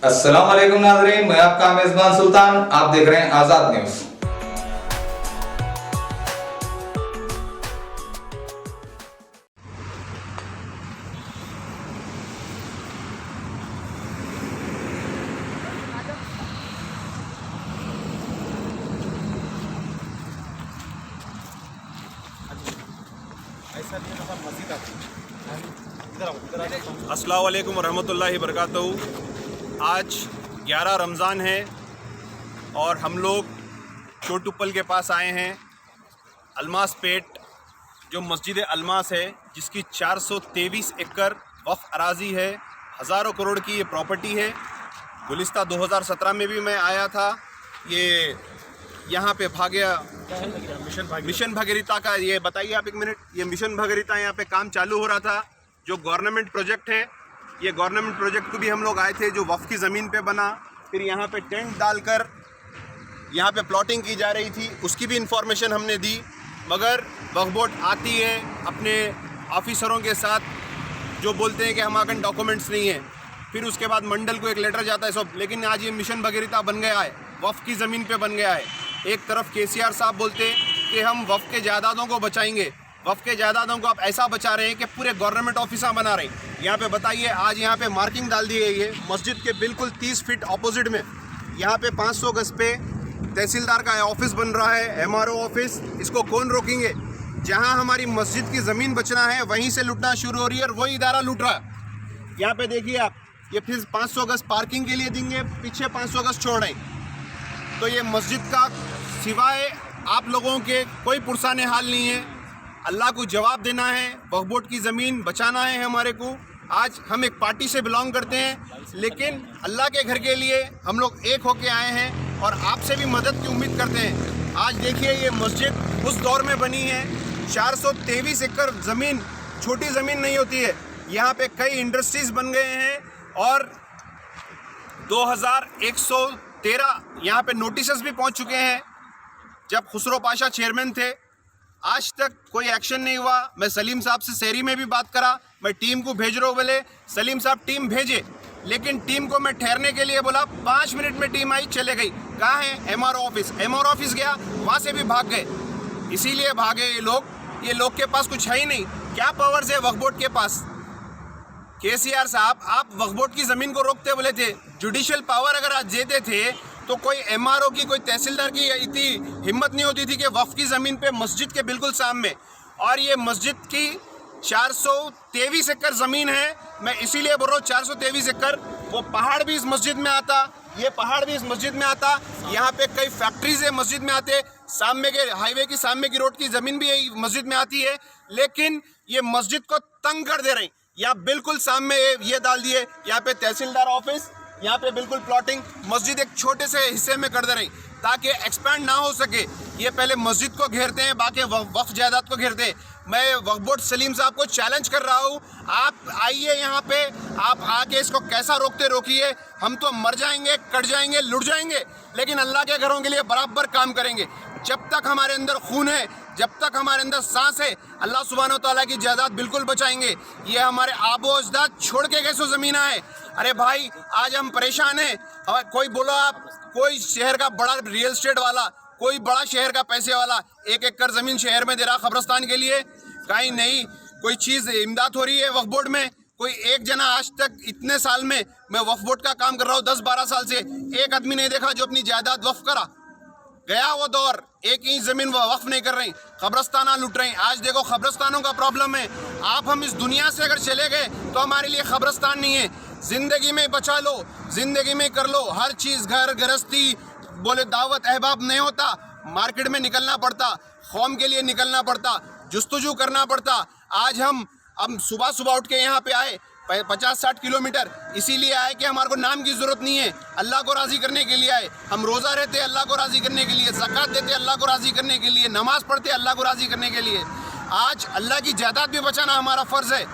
अस्सलाम वालेकुम नाज़रीन, मैं आपका मेज़बान सुल्तान। आप देख रहे हैं आज़ाद न्यूज़। अस्सलाम वालेकुम रहमतुल्लाहि बरकातहू। आज 11 रमज़ान है और हम लोग चोटुप्पल के पास आए हैं। अलमास पेट जो मस्जिद अलमास है, जिसकी 423 एकड़ वक्फ अराज़ी है, हज़ारों करोड़ की ये प्रॉपर्टी है। गुलिस्ता 2017 में भी मैं आया था। ये यहाँ पे मिशन भगीरथा का, ये बताइए आप एक मिनट, ये मिशन भगीरथा यहाँ पे काम चालू हो रहा था, जो गवर्नमेंट प्रोजेक्ट है। ये गवर्नमेंट प्रोजेक्ट को भी हम लोग आए थे, जो वक्फ की ज़मीन पे बना, फिर यहाँ पे टेंट डालकर यहाँ पे प्लॉटिंग की जा रही थी, उसकी भी इंफॉर्मेशन हमने दी। मगर वक्फ बोर्ड आती है अपने ऑफिसरों के साथ, जो बोलते हैं कि हमारे डॉक्यूमेंट्स नहीं है, फिर उसके बाद मंडल को एक लेटर जाता है सब। लेकिन आज ये मिशन भगीरथा बन गया है, वक्फ की ज़मीन पे बन गया है। एक तरफ केसीआर साहब बोलते हैं कि हम वक्फ के जायदादों को बचाएंगे, वक्फ के जायदादों को आप ऐसा बचा रहे हैं कि पूरे गवर्नमेंट ऑफिसा बना रहे हैं। यहाँ पे बताइए, आज यहाँ पे मार्किंग डाल दी गई है मस्जिद के बिल्कुल 30 फीट ऑपोजिट में। यहाँ पे 500 गज पे तहसीलदार का ऑफिस बन रहा है, एमआरओ ऑफिस। इसको कौन रोकेंगे? जहाँ हमारी मस्जिद की ज़मीन बचना है, वहीं से लूटना शुरू हो रही है और वही इदारा लूट रहा है। यहाँ पे देखिए आप, ये फिर 500 गज पार्किंग के लिए देंगे, पीछे 500 गज छोड़ रहे हैं। तो ये मस्जिद का सिवाय आप लोगों के कोई पुरसाने हाल नहीं है। अल्लाह को जवाब देना है, वक्फ बोर्ड की ज़मीन बचाना है हमारे को। आज हम एक पार्टी से बिलोंग करते हैं, लेकिन अल्लाह के घर के लिए हम लोग एक होके आए हैं और आपसे भी मदद की उम्मीद करते हैं। आज देखिए, ये मस्जिद उस दौर में बनी है। 423 एकड़ ज़मीन छोटी ज़मीन नहीं होती है। यहाँ पे कई इंडस्ट्रीज़ बन गए हैं और 2113 यहाँ पे नोटिस भी पहुँच चुके हैं। जब खुसरो पाशा चेयरमैन थे, आज तक कोई एक्शन नहीं हुआ। मैं सलीम साहब से शहरी में भी बात करा, मैं टीम को भेज रहा हूँ, बोले सलीम साहब टीम भेजे, लेकिन टीम को मैं ठहरने के लिए बोला, 5 मिनट में टीम आई, चले गई। कहाँ है? MRO office. एमआरओ ऑफिस गया, वहाँ से भी भाग गए। इसीलिए भागे ये लोग के पास कुछ है ही नहीं। क्या पावर्स है वक्फ बोर्ड के पास? केसीआर साहब, आप वक्फ बोर्ड की ज़मीन को रोकते बोले थे। जुडिशियल पावर अगर आज देते थे तो कोई एमआरओ की, कोई तहसीलदार की इतनी हिम्मत नहीं होती थी कि वक्फ की ज़मीन पे मस्जिद के बिल्कुल सामने, और ये मस्जिद की 423 एकड़ ज़मीन है। मैं इसीलिए बोल रहा हूँ 423 एकड़। वो पहाड़ भी इस मस्जिद में आता, ये पहाड़ भी इस मस्जिद में आता। यहाँ पे कई फैक्ट्रीज है मस्जिद में आते, सामने के हाईवे की, सामने की रोड की ज़मीन भी मस्जिद में आती है। लेकिन ये मस्जिद को तंग कर दे रही। यहाँ बिल्कुल सामने ये डाल दिए, यहाँ पे तहसीलदार ऑफिस, यहाँ पे बिल्कुल प्लॉटिंग। मस्जिद एक छोटे से हिस्से में कर दे रही ताकि एक्सपैंड ना हो सके। ये पहले मस्जिद को घेरते हैं, बाकी वक्फ जायदाद को घेरते हैं। मैं वक्फ बोर्ड सलीम साहब को चैलेंज कर रहा हूँ, आप आइए यहाँ पे, आप आके इसको कैसा रोकते रोकिए। हम तो मर जाएंगे, कट जाएंगे, लुट जाएंगे, लेकिन अल्लाह के घरों के लिए बराबर काम करेंगे। जब तक हमारे अंदर खून है, जब तक हमारे अंदर सांस है, अल्लाह सुब्हानो तआला की जायदाद बिल्कुल बचाएंगे। ये हमारे आबो अजदाद छोड़ के कैसो ज़मीन है। अरे भाई, आज हम परेशान हैं। और कोई बोलो, आप कोई शहर का बड़ा रियल एस्टेट वाला, कोई बड़ा शहर का पैसे वाला 1 एकड़ ज़मीन शहर में दे रहा कब्रस्तान के लिए, कहीं नहीं कोई चीज़ इमदाद हो रही है वक्फ बोर्ड में। कोई एक जना आज तक, इतने साल में मैं वक्फ बोर्ड का काम कर रहा हूँ 10-12 साल से, एक आदमी नहीं देखा जो अपनी जायदाद वक्फ करा। गया वो दौर, एक इंच ज़मीन वक्फ नहीं कर रही, कब्रस्ताना लूट रही। आज देखो कब्रस्तानों का प्रॉब्लम है। आप हम इस दुनिया से अगर चले गए तो हमारे लिए कब्रस्तान नहीं है। ज़िंदगी में बचा लो, ज़िंदगी में कर लो हर चीज़, घर गृहस्थी, बोले दावत अहबाब नहीं होता, मार्केट में निकलना पड़ता, कौम के लिए निकलना पड़ता, जुस्तजू करना पड़ता। आज हम सुबह सुबह उठ के यहाँ पे आए, 50-60 किलोमीटर, इसीलिए आए कि हमारे को नाम की ज़रूरत नहीं है, अल्लाह को राज़ी करने के लिए आए। हम रोज़ा रहते अल्लाह को राज़ी करने के लिए, ज़कात देते अल्लाह को राज़ी करने के लिए, नमाज पढ़ते अल्लाह को राज़ी करने के लिए। आज अल्लाह की जायदाद भी बचाना हमारा फ़र्ज़ है।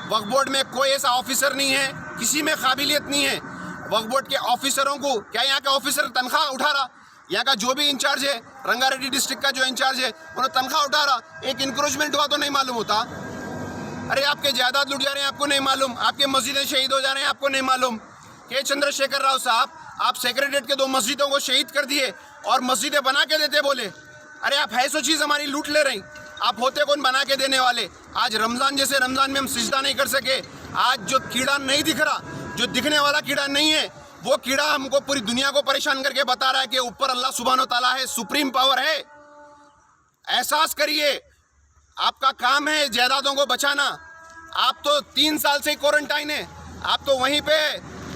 वक्फ बोर्ड में कोई ऐसा ऑफिसर नहीं है, किसी में काबिलियत नहीं है। वक्फ बोर्ड के ऑफिसरों को क्या, यहाँ का ऑफिसर तनख्वाह उठा रहा, यहाँ का जो भी इंचार्ज है, रंगारेड्डी डिस्ट्रिक्ट का जो इंचार्ज है, उन्होंने तनख्वाह उठा रहा। एक इंक्रोचमेंट हुआ तो नहीं मालूम होता। अरे आपके जायदाद लूट जा रहे हैं, आपको नहीं मालूम। आपके मस्जिदें शहीद हो जा रहे हैं, आपको नहीं मालूम। के चंद्रशेखर राव साहब, आप सेक्रेटरीट के 2 मस्जिदों को शहीद कर दिए और मस्जिदें बना के देते बोले। अरे आप है सो चीज़ हमारी लूट ले रही, आप होते कौन बना के देने वाले। आज रमज़ान जैसे रमज़ान में हम सिजदा नहीं कर सके। आज जो कीड़ा नहीं दिख रहा, जो दिखने वाला कीड़ा नहीं है, वो कीड़ा हमको पूरी दुनिया को परेशान करके बता रहा है कि ऊपर अल्लाह सुब्हानो ताला है, सुप्रीम पावर है। एहसास करिए, आपका काम है जायदादों को बचाना। आप तो 3 साल से क्वारंटाइन है, आप तो वहीं पे।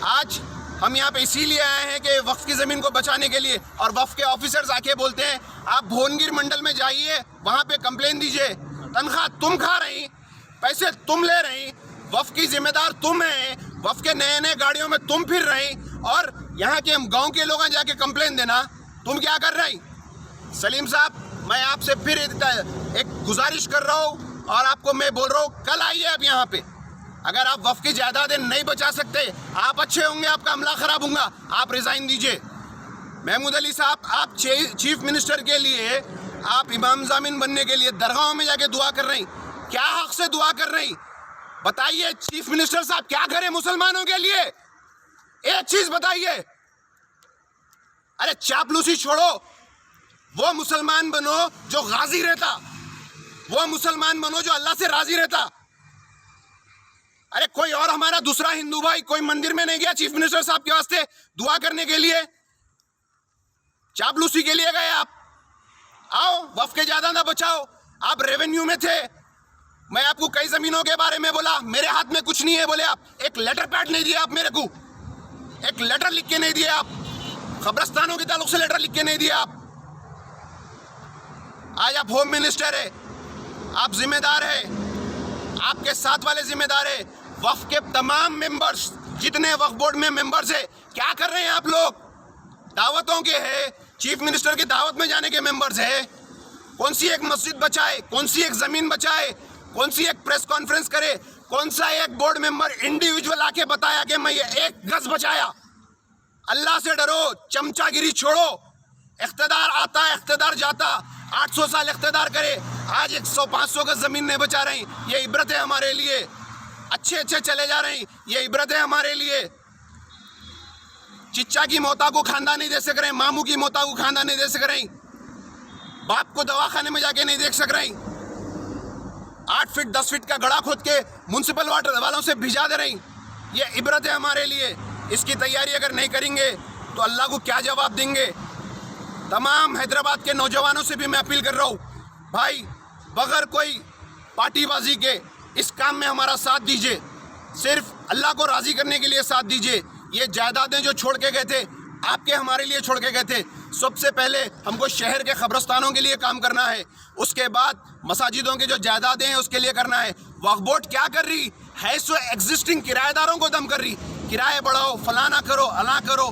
आज हम यहाँ पे इसीलिए आए हैं कि वक्फ की ज़मीन को बचाने के लिए। और वक्फ के ऑफिसर्स आके बोलते हैं आप भुवनगिर मंडल में जाइए, वहाँ पे कंप्लेन दीजिए। तनख्वाह तुम खा रही, पैसे तुम ले रही, वक्फ की जिम्मेदार तुम है, वक्फ के नए नए गाड़ियों में तुम फिर रही, और यहाँ के गाँव के लोग जाके कंप्लेन देना तुम क्या कर रही। सलीम साहब, मैं आपसे फिर एक गुजारिश कर रहा हूँ और आपको मैं बोल रहा हूँ, कल आइए अब यहाँ पे। अगर आप वक्फ की जायदादें नहीं बचा सकते, आप अच्छे होंगे, आपका अमला खराब होगा, आप रिजाइन दीजिए। महमूद अली साहब, आप चीफ मिनिस्टर के लिए, आप इमाम जामिन बनने के लिए दरगाहों में जाके दुआ कर रही, क्या हक से दुआ कर रही? बताइए चीफ मिनिस्टर साहब, क्या करें मुसलमानों के लिए? एक चीज बताइए। अरे चापलूसी छोड़ो, वो मुसलमान बनो जो गाजी रहता, वो मुसलमान बनो जो अल्लाह से राजी रहता। अरे कोई और हमारा दूसरा हिंदू भाई कोई मंदिर में नहीं गया चीफ मिनिस्टर साहब के वास्ते दुआ करने के लिए? चापलूसी के लिए गए आप? आओ वक्फ के ज्यादा ना बचाओ। आप रेवेन्यू में थे, मैं आपको कई जमीनों के बारे में बोला, मेरे हाथ में कुछ नहीं है बोले आप। एक लेटर पैड नहीं दिया आप मेरे को, एक लेटर लिख के नहीं दिया आप, कब्रस्तानों के ताल्लुक से लेटर लिख के नहीं दिया आप। आज आप होम मिनिस्टर है, आप जिम्मेदार है, आपके साथ वाले जिम्मेदार है। वक्फ के तमाम मेंबर्स, जितने वक्फ बोर्ड में मेंबर्स है, क्या कर रहे हैं आप लोग? दावतों के हैं, चीफ मिनिस्टर की दावत में जाने के मेंबर्स है। कौन सी एक मस्जिद बचाए, कौन सी एक जमीन बचाए, कौन सी एक प्रेस कॉन्फ्रेंस करे, कौन सा एक बोर्ड मेंबर इंडिविजुअल आके बताया कि मैं ये 1 गज बचाया? अल्लाह से डरो, चमचागिरी छोड़ो। इख्तिदार आता है, इख्तिदार जाता, 800 साल इख्तिदार करे, आज 100-500 गज जमीन नहीं बचा रही। ये इबरत है हमारे लिए। अच्छे अच्छे चले जा रही, ये इबरत है हमारे लिए। चिच्चा की मौता को खानदान नहीं दे सक रहे, मामू की मौता को खानदान नहीं दे सक रही, बाप को दवाखाने में जाके नहीं देख सक रही, 8 फीट 10 फीट का गड्ढा खोद के म्युनिसिपल वाटर वालों से भिजा दे रही। ये इबरत है हमारे लिए। इसकी तैयारी अगर नहीं करेंगे तो अल्लाह को क्या जवाब देंगे? तमाम हैदराबाद के नौजवानों से भी मैं अपील कर रहा हूँ, भाई बगैर कोई पार्टीबाजी के इस काम में हमारा साथ दीजिए, सिर्फ अल्लाह को राज़ी करने के लिए साथ दीजिए। ये जायदादें जो छोड़ के गए थे, आपके हमारे लिए छोड़ के गए थे। सबसे पहले हमको शहर के कब्रस्तानों के लिए काम करना है, उसके बाद मसाजिदों के जो जायदादें हैं उसके लिए करना है। वक्फ बोर्ड क्या कर रही है? सो एग्जिस्टिंग किराएदारों को दम कर रही, किराए बढ़ाओ, फलाना करो, अला करो।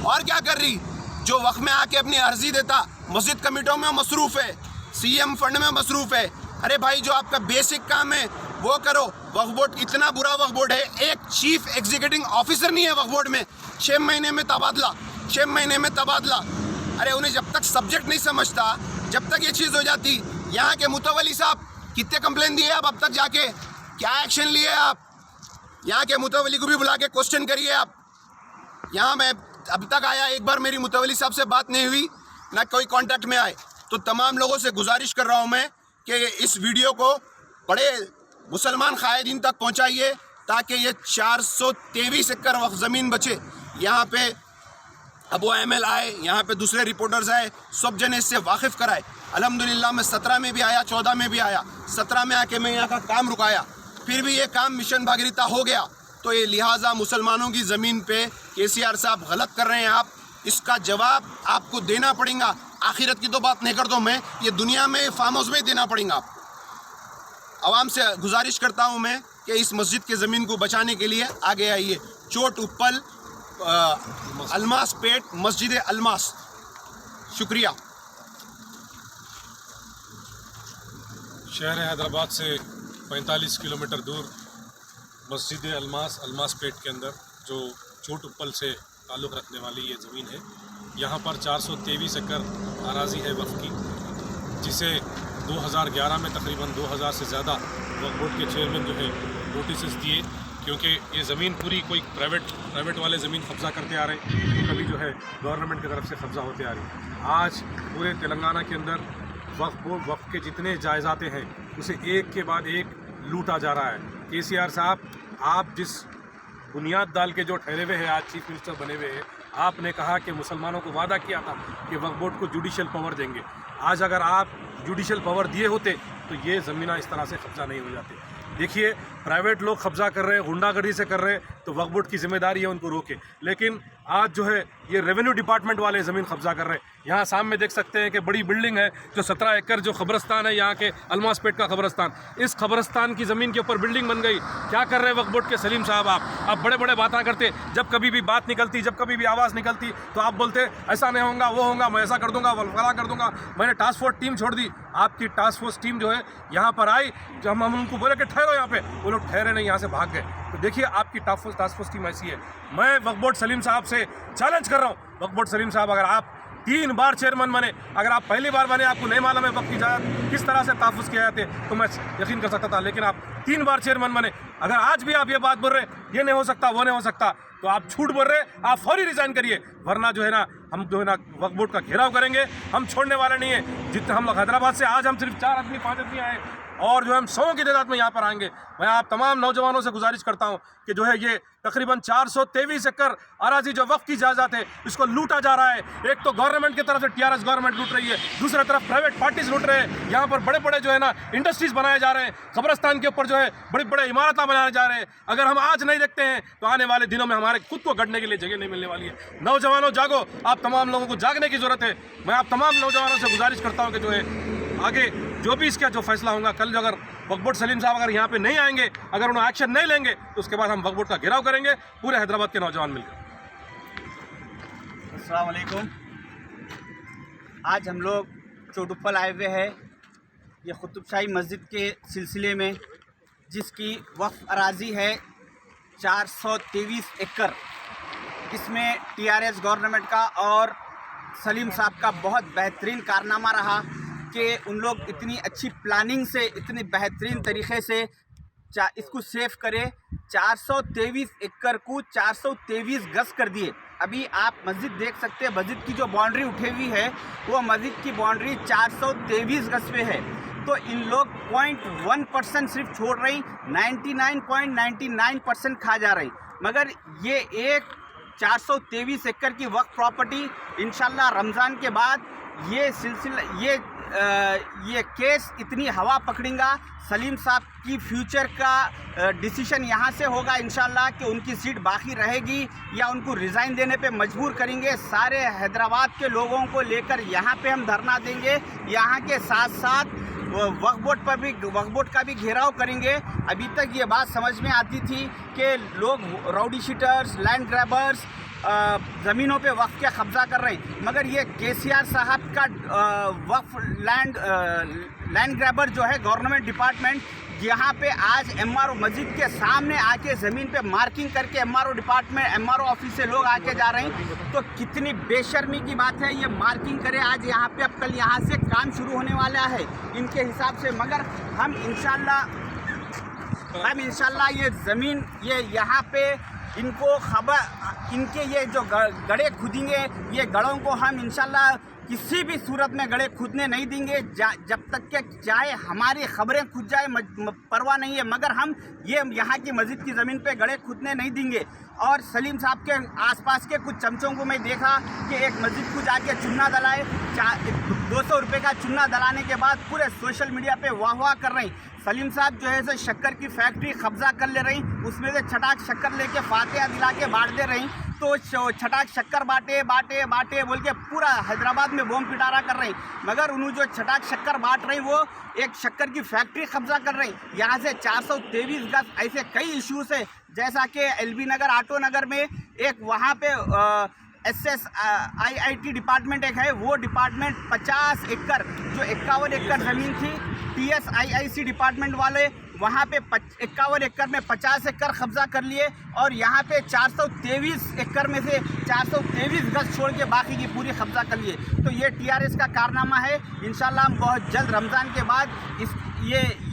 और क्या कर रही? जो वक्फ में आके अपनी अर्जी देता, मस्जिद कमेटियों में मसरूफ़ है, सीएम फंड में मसरूफ़ है। अरे भाई, जो आपका बेसिक काम है वो करो। वक्फ बोर्ड इतना बुरा वक्फ बोर्ड है, एक चीफ एग्जीक्यूटिव ऑफिसर नहीं है वक्फ बोर्ड में। 6 महीने में तबादला, 6 महीने में तबादला। अरे उन्हें जब तक सब्जेक्ट नहीं समझता, जब तक ये चीज़ हो जाती। यहाँ के मुतवली साहब कितने कंप्लेन दिए आप अब तक जाके, क्या एक्शन लिए आप? यहाँ के मुतवली को भी बुला के क्वेश्चन करिए आप। यहाँ मैं अब तक आया, एक बार मेरी मुतवली साहब से बात नहीं हुई, ना कोई कांटेक्ट में आए। तो तमाम लोगों से गुजारिश कर रहा हूँ मैं कि इस वीडियो को बड़े मुसलमान कायदीन तक पहुँचाइए, ताकि ये 423 एकड़ वक्फ ज़मीन बचे। यहाँ पे अब वो ML आए, यहाँ पे दूसरे रिपोर्टर्स आए, सब जने इससे वाकिफ़ कराए। अल्हम्दुलिल्लाह मैं 17 में भी आया, 14 में भी आया, 17 में आके मैं यहाँ का काम रुकाया, फिर भी ये काम मिशन भागीरथी हो गया। तो ये लिहाजा मुसलमानों की ज़मीन पे KCR साहब गलत कर रहे हैं आप, इसका जवाब आपको देना पड़ेगा। आखिरत की तो बात नहीं करता हूँ मैं, ये दुनिया में फार्म हाउस में ही देना पड़ेगा आप। आवाम से गुजारिश करता हूँ मैं कि इस मस्जिद की ज़मीन को बचाने के लिए आगे आइए। चोट उप्पल अलमास पेट मस्जिद अलमास। शुक्रिया। शहर हैदराबाद से 45 किलोमीटर दूर मस्जिद अलमास पेट के अंदर जो चोट उप्पल से ताल्लुक़ रखने वाली ये ज़मीन है, यहाँ पर 423 एकड़ अराजी है वक्फ की, जिसे 2011 में तकरीबन 2000 से ज़्यादा वक्फ बोर्ड के चेयरमैन जो है नोटिस दिए क्योंकि ये ज़मीन पूरी कोई प्राइवेट वाले ज़मीन कब्ज़ा करते आ रहे हैं, तो कभी जो है गवर्नमेंट की तरफ से कब्ज़ा होते आ रही है। आज पूरे तेलंगाना के अंदर वक्फ के जितने जायज़ाते हैं उसे एक के बाद एक लूटा जा रहा है। केसीआर साहब, आप जिस बुनियाद डाल के जो ठहरे हुए हैं, आज चीफ मिनिस्टर बने हुए हैं, आपने कहा कि मुसलमानों को वादा किया था कि वक्फ बोर्ड को जुडिशल पावर देंगे। आज अगर आप जुडिशल पावर दिए होते तो ये ज़मीनें इस तरह से कब्ज़ा नहीं हो जाती। देखिए, प्राइवेट लोग कब्ज़ा कर रहे हैं, गुंडागर्दी से कर रहे हैं, तो वक्फ बोर्ड की जिम्मेदारी है उनको रोके। लेकिन आज जो है ये रेवेन्यू डिपार्टमेंट वाले ज़मीन कब्ज़ा कर रहे हैं। यहाँ सामने देख सकते हैं कि बड़ी बिल्डिंग है जो 17 एकड़ जो कब्रस्तान है यहाँ के अलमास पेट का कब्रस्तान, इस कब्रस्तान की ज़मीन के ऊपर बिल्डिंग बन गई। क्या कर रहे हैं वक्फ बोर्ड के सलीम साहब? आप बड़े बड़े बातें करते, जब कभी भी बात निकलती, जब कभी भी आवाज़ निकलती तो आप बोलते ऐसा नहीं होगा, वो होगा, मैं ऐसा कर दूंगा, फला कर दूंगा। मैंने टास्क फोर्स टीम छोड़ दी, आपकी टास्क फोर्स टीम जो है यहाँ पर आई, जब हम उनको बोले कि ठहरो यहाँ पे, वो लोग ठहरे नहीं, यहाँ से भाग गए। तो देखिए आपकी टास्क फोर्स टीम ऐसी है। मैं वक्फ बोर्ड सलीम साहब से चैलेंज कर रहा हूँ, वक्फ बोर्ड सलीम साहब, अगर आप 3 बार चेयरमैन बने, अगर आप पहली बार बने, आपको नहीं मालूम है वक्त की जायदाद किस तरह से तहफ़्फ़ुज़ किए जाते तो मैं यकीन कर सकता था, लेकिन आप 3 बार चेयरमैन बने, अगर आज भी आप ये बात बोल रहे ये नहीं हो सकता, वो नहीं हो सकता, तो आप झूठ बोल रहे, आप फौरी रिज़ाइन करिए, वरना जो है ना हम जो है ना वक्फ बोर्ड का घेराव करेंगे। हम छोड़ने वाले नहीं है। जितने हम लोग हैदराबाद से आज हम सिर्फ 4 आदमी 5 आदमी आए और जो हम 100 की तादाद में यहाँ पर आएंगे। मैं आप तमाम नौजवानों से गुजारिश करता हूँ कि जो है ये तकरीबन 423 एकड़ अराजी जो वक्फ की जायदाद है, इसको लूटा जा रहा है। एक तो गवर्नमेंट की तरफ से टीआरएस गवर्नमेंट लूट रही है, दूसरी तरफ प्राइवेट पार्टीज लूट रहे हैं। यहाँ पर बड़े बड़े जो है ना इंडस्ट्रीज बनाए जा रहे हैं, कब्रस्तान के ऊपर जो है बड़ी बड़े इमारतें बनाए जा रहे हैं। अगर हम आज नहीं देखते हैं तो आने वाले दिनों में हमारे खुद को गढ़ने के लिए जगह नहीं मिलने वाली है। नौजवानों जागो, आप तमाम लोगों को जागने की जरूरत है। मैं आप तमाम नौजवानों से गुजारिश करता हूँ कि जो है आगे जो भी इसका जो फैसला होगा, कल जो अगर वक्फ बोर्ड सलीम साहब अगर यहाँ पे नहीं आएंगे, अगर उन्होंने एक्शन नहीं लेंगे, तो उसके बाद हम वक्फ बोर्ड का घेराव करेंगे पूरे हैदराबाद के नौजवान मिलकर। अस्सलाम वालेकुम। आज हम लोग चोटुप्पल आए हुए हैं ये कुतुब शाही मस्जिद के सिलसिले में, जिसकी वक्फ अराजी है 423 एकड़। इसमें टीआरएस गवर्नमेंट का और सलीम साहब का बहुत बेहतरीन कारनामा रहा कि उन लोग इतनी अच्छी प्लानिंग से, इतनी बेहतरीन तरीक़े से इसको सेव करे। 423 एकड़ को 423 गज कर दिए। अभी आप मस्जिद देख सकते हैं, मस्जिद की जो बाउंड्री उठी हुई है वो मस्जिद की बाउंड्री 423 गज पे है। तो इन लोग 0.1% सिर्फ छोड़ रही, 99.99% खा जा रही। मगर ये एक 423 एकड़ की वक्फ प्रॉपर्टी इंशाल्लाह रमज़ान के बाद ये सिलसिला ये केस इतनी हवा पकड़ेगा। सलीम साहब की फ्यूचर का डिसीजन यहाँ से होगा इंशाल्लाह कि उनकी सीट बाकी रहेगी या उनको रिज़ाइन देने पे मजबूर करेंगे। सारे हैदराबाद के लोगों को लेकर यहाँ पे हम धरना देंगे। यहाँ के साथ साथ वक्फ बोर्ड का भी घेराव करेंगे। अभी तक ये बात समझ में आती थी कि लोग राउडी शीटर्स, लैंड ग्रैबर्स ज़मीनों पे वक्फ के कब्ज़ा कर रहे हैं, मगर ये केसीआर साहब का वक्फ लैंड ग्रैबर जो है गवर्नमेंट डिपार्टमेंट, यहाँ पे आज एमआरओ मस्जिद के सामने आके ज़मीन पे मार्किंग करके एमआरओ ऑफिस से लोग आके जा रहे हैं। तो कितनी बेशर्मी की बात है, ये मार्किंग करे आज यहाँ पे, अब कल यहाँ से काम शुरू होने वाला है इनके हिसाब से। मगर हम इंशाल्लाह ये ज़मीन ये यहाँ पे इनको खबर, इनके ये जो गड्ढे खुदेंगे, ये गढ़ों को हम इंशाल्लाह किसी भी सूरत में गड्ढे खुदने नहीं देंगे जब तक कि चाहे हमारी खबरें खुद जाए, परवाह नहीं है। मगर हम ये यहाँ की मस्जिद की ज़मीन पे गड्ढे खुदने नहीं देंगे। और सलीम साहब के आसपास के कुछ चमचों को मैं देखा कि एक मस्जिद को जाके चुन्ना दलाए, 200 रुपये का चुन्ना दलाने के बाद पूरे सोशल मीडिया पे वाह कर रही। सलीम साहब जो है सो शक्कर की फैक्ट्री कब्जा कर ले रही, उसमें से छटाक शक्कर लेके फातिहा दिला के बांट दे रही। तो छटाक शक्कर बांटे बोल के पूरा हैदराबाद में बम पिटारा कर रही। मगर उन्होंने जो छटाक शक्कर बांट रही वो एक शक्कर की फैक्ट्री कब्जा कर रही। यहाँ से 423 गज ऐसे कई इश्यूज है, जैसा कि एलबी नगर, आटो नगर में एक वहाँ पे SSIIT डिपार्टमेंट एक है, वो डिपार्टमेंट 50 एकड़ जो 51 एकड़ ज़मीन थी, TSIIC डिपार्टमेंट वाले वहाँ पे 51 एकड़ में 50 एकड़ कब्जा कर लिए और यहाँ पे 423 एकड़ में से 423 गज छोड़ के बाकी की पूरी कब्जा कर लिए। तो ये टीआरएस का कारनामा है। इंशाल्लाह हम बहुत जल्द रमज़ान के बाद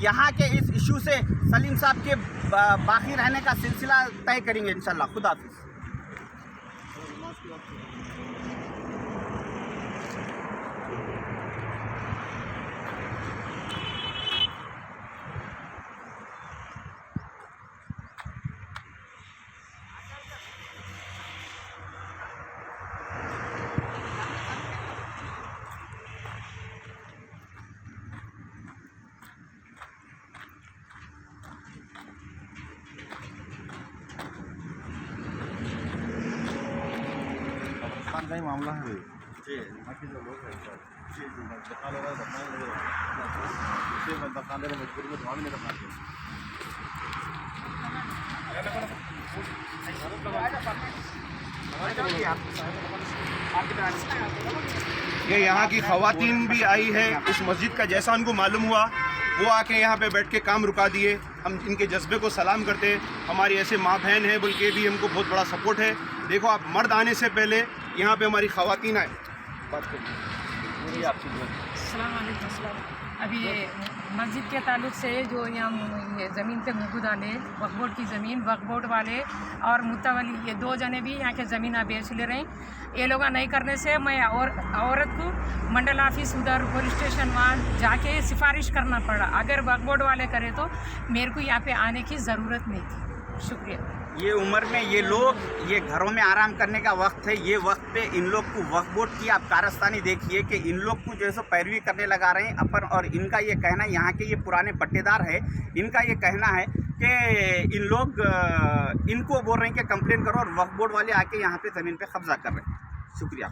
यहाँ के इस इशू से सलीम साहब के बाकी रहने का सिलसिला तय करेंगे इंशाल्लाह। खुदा हाफिज़। का ही मामला है जी। बाकी जो लोग हैं जी दुकान लगा दुकान ले मजबूरी में दुकान नहीं करना ये यहाँ की ख़वातीन भी आई है इस मस्जिद का, जैसा उनको मालूम हुआ वो आके यहाँ पे बैठ के काम रुका दिए। हम इनके जज्बे को सलाम करते हैं। हमारी ऐसे माँ बहन है बोल के भी हमको बहुत बड़ा सपोर्ट है। देखो आप मर्द आने से पहले यहाँ पे हमारी ख़वातीन आए बात करिए आपसे। अस्सलाम वालेकुम। अभी मस्जिद के ताल्लुक़ से जो यहाँ ये ज़मीन पे मुगू डाले वक्फ बोर्ड की ज़मीन, वक्फ बोर्ड वाले और मुतवली ये दो जने भी यहाँ के ज़मीन बेच ले रहे हैं। ये लोग नहीं करने से मैं औरत को मंडल ऑफिस उधर पुलिस स्टेशन वहाँ जाके सिफारिश करना पड़ा। अगर वक्फ बोर्ड वाले करे तो मेरे को यहाँ पे आने की ज़रूरत नहीं थी। शुक्रिया। ये उम्र में ये लोग ये घरों में आराम करने का वक्त है। ये वक्त पे इन लोग को वक्फ बोर्ड की आप कारस्तानी देखिए कि इन लोग को जो है सो पैरवी करने लगा रहे हैं अपन। और इनका ये कहना, यहाँ के ये पुराने पट्टेदार है, इनका ये कहना है कि इन लोग इनको बोल रहे हैं कि कंप्लेन करो और वक्फ बोर्ड वाले आके यहाँ पे ज़मीन पे कब्जा कर रहे हैं। शुक्रिया।